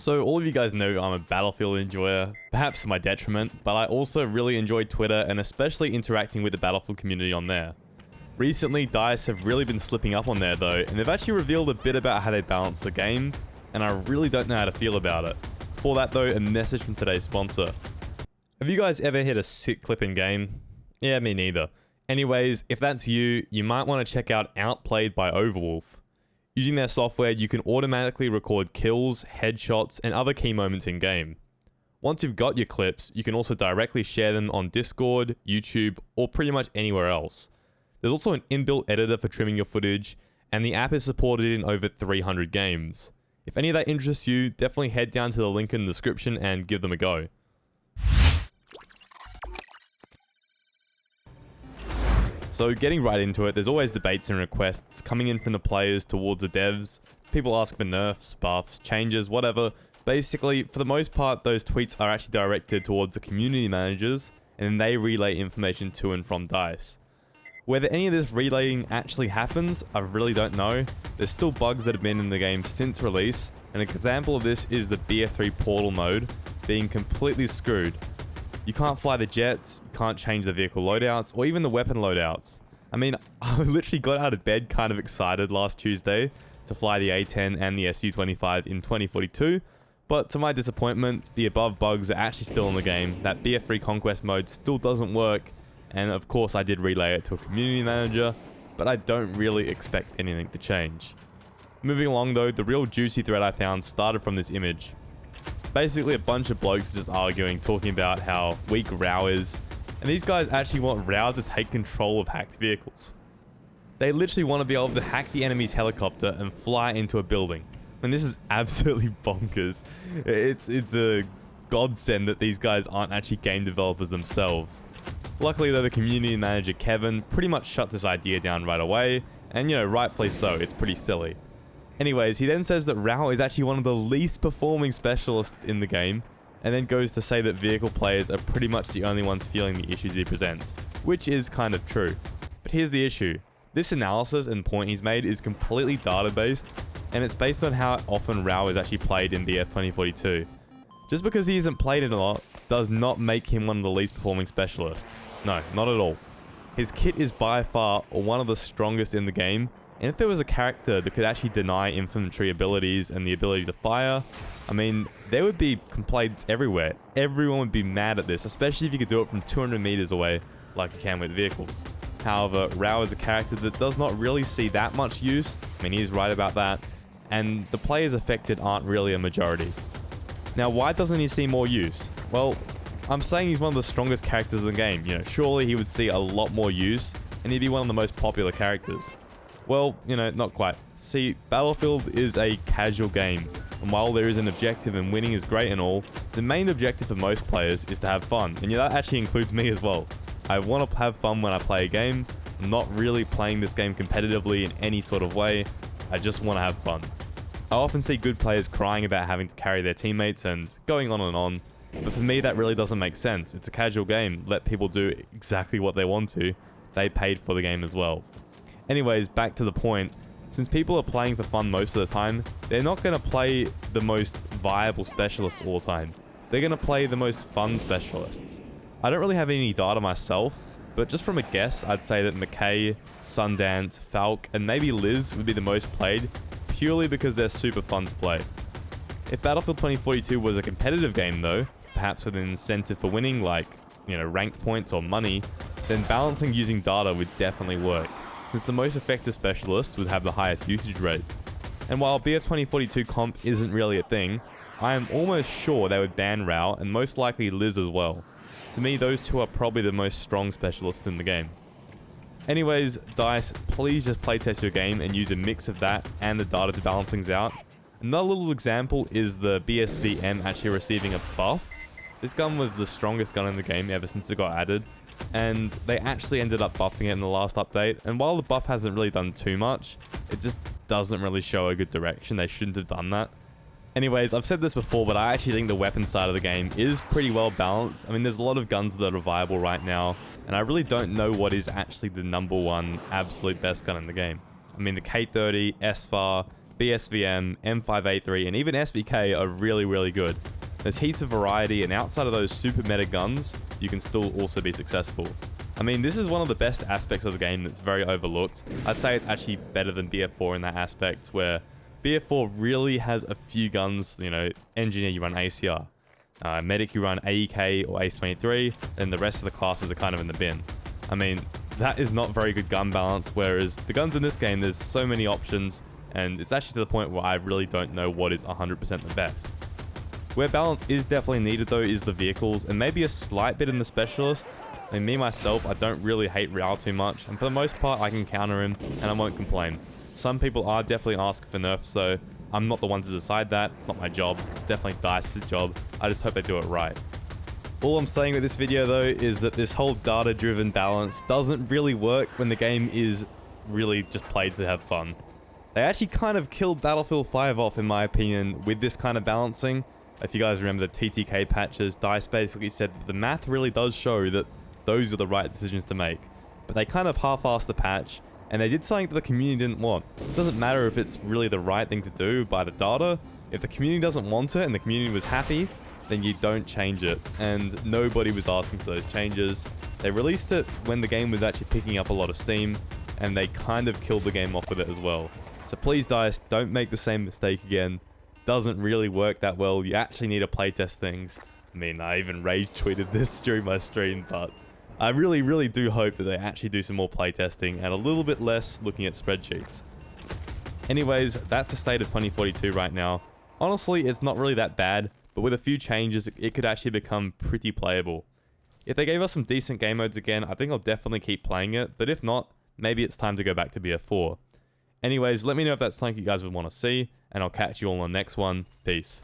So all of you guys know I'm a Battlefield enjoyer, perhaps to my detriment, but I also really enjoy Twitter and especially interacting with the Battlefield community on there. Recently, DICE have really been slipping up on there though, and they've actually revealed a bit about how they balance the game, and I really don't know how to feel about it. Before that though, a message from today's sponsor. Have you guys ever hit a sick clip in game? Yeah, me neither. Anyways, if that's you, you might want to check out Outplayed by Overwolf. Using their software, you can automatically record kills, headshots, and other key moments in game. Once you've got your clips, you can also directly share them on Discord, YouTube, or pretty much anywhere else. There's also an inbuilt editor for trimming your footage, and the app is supported in over 300 games. If any of that interests you, definitely head down to the link in the description and give them a go. So getting right into it, there's always debates and requests coming in from the players towards the devs. People ask for nerfs, buffs, changes, whatever. Basically, for the most part, those tweets are actually directed towards the community managers, and then they relay information to and from DICE. Whether any of this relaying actually happens, I really don't know. There's still bugs that have been in the game since release, and an example of this is the BF3 portal mode being completely screwed. You can't fly the jets, you can't change the vehicle loadouts, or even the weapon loadouts. I mean, I literally got out of bed kind of excited last Tuesday to fly the A10 and the SU-25 in 2042, but to my disappointment, the above bugs are actually still in the game. That BF3 conquest mode still doesn't work, and of course I did relay it to a community manager, but I don't really expect anything to change. Moving along though, the real juicy thread I found started from this image. Basically a bunch of blokes just arguing, talking about how weak RAW is, and these guys actually want RAW to take control of hacked vehicles. They literally want to be able to hack the enemy's helicopter and fly into a building. And this is absolutely bonkers. It's a godsend that these guys aren't actually game developers themselves. Luckily though, the community manager Kevin pretty much shuts this idea down right away, and rightfully so, it's pretty silly. Anyways, he then says that RAW is actually one of the least performing specialists in the game, and then goes to say that vehicle players are pretty much the only ones feeling the issues he presents, which is kind of true. But here's the issue. This analysis and point he's made is completely data-based, and it's based on how often RAW is actually played in BF 2042. Just because he isn't played it a lot, does not make him one of the least performing specialists. No, not at all. His kit is by far one of the strongest in the game, and if there was a character that could actually deny infantry abilities and the ability to fire, I mean, there would be complaints everywhere. Everyone would be mad at this, especially if you could do it from 200 meters away like you can with vehicles. However, RAW is a character that does not really see that much use. I mean, he's right about that. And the players affected aren't really a majority. Now, why doesn't he see more use? Well, I'm saying he's one of the strongest characters in the game. Surely he would see a lot more use, and he'd be one of the most popular characters. Well, not quite. See, Battlefield is a casual game, and while there is an objective and winning is great and all, the main objective for most players is to have fun, and that actually includes me as well. I want to have fun when I play a game. I'm not really playing this game competitively in any sort of way, I just want to have fun. I often see good players crying about having to carry their teammates and going on, but for me that really doesn't make sense. It's a casual game, let people do exactly what they want to. They paid for the game as well. Anyways, back to the point. Since people are playing for fun most of the time, they're not going to play the most viable specialists all the time. They're going to play the most fun specialists. I don't really have any data myself, but just from a guess, I'd say that McKay, Sundance, Falk, and maybe Liz would be the most played, purely because they're super fun to play. If Battlefield 2042 was a competitive game though, perhaps with an incentive for winning like, ranked points or money, then balancing using data would definitely work, since the most effective specialists would have the highest usage rate. And while BF 2042 comp isn't really a thing, I am almost sure they would ban RAW and most likely Liz as well. To me, those two are probably the most strong specialists in the game. Anyways, DICE, please just playtest your game and use a mix of that and the data to balance things out. Another little example is the BSVM actually receiving a buff. This gun was the strongest gun in the game ever since it got added, and they actually ended up buffing it in the last update, and while the buff hasn't really done too much, it just doesn't really show a good direction. They shouldn't have done that. Anyways, I've said this before, but I actually think the weapon side of the game is pretty well balanced. I mean, there's a lot of guns that are viable right now, and I really don't know what is actually the #1 absolute best gun in the game. I mean, the K30, SFAR, BSVM, M5A3, and even SVK are really, really good. There's heaps of variety, and outside of those super meta guns, you can still also be successful. I mean, this is one of the best aspects of the game that's very overlooked. I'd say it's actually better than BF4 in that aspect, where BF4 really has a few guns. You know, Engineer, you run ACR. Medic, you run AEK or ACE-23, and the rest of the classes are kind of in the bin. I mean, that is not very good gun balance, whereas the guns in this game, there's so many options, and it's actually to the point where I really don't know what is 100% the best. Where balance is definitely needed though is the vehicles, and maybe a slight bit in the specialists. I mean, me myself, I don't really hate Real too much, and for the most part I can counter him, and I won't complain. Some people are definitely asking for nerfs, so I'm not the one to decide that. It's not my job. It's definitely DICE's job. I just hope they do it right. All I'm saying with this video though is that this whole data-driven balance doesn't really work when the game is really just played to have fun. They actually kind of killed Battlefield 5 off, in my opinion, with this kind of balancing. If you guys remember the TTK patches, DICE basically said that the math really does show that those are the right decisions to make. But they kind of half-assed the patch, and they did something that the community didn't want. It doesn't matter if it's really the right thing to do by the data. If the community doesn't want it and the community was happy, then you don't change it. And nobody was asking for those changes. They released it when the game was actually picking up a lot of steam, and they kind of killed the game off with it as well. So please, DICE, don't make the same mistake again. Doesn't really work that well. You actually need to playtest things. I mean, I even rage tweeted this during my stream, but I really, really do hope that they actually do some more playtesting and a little bit less looking at spreadsheets. Anyways, that's the state of 2042 right now. Honestly, it's not really that bad, but with a few changes, it could actually become pretty playable. If they gave us some decent game modes again, I think I'll definitely keep playing it, but if not, maybe it's time to go back to BF4. Anyways, let me know if that's something you guys would want to see, and I'll catch you all on the next one. Peace.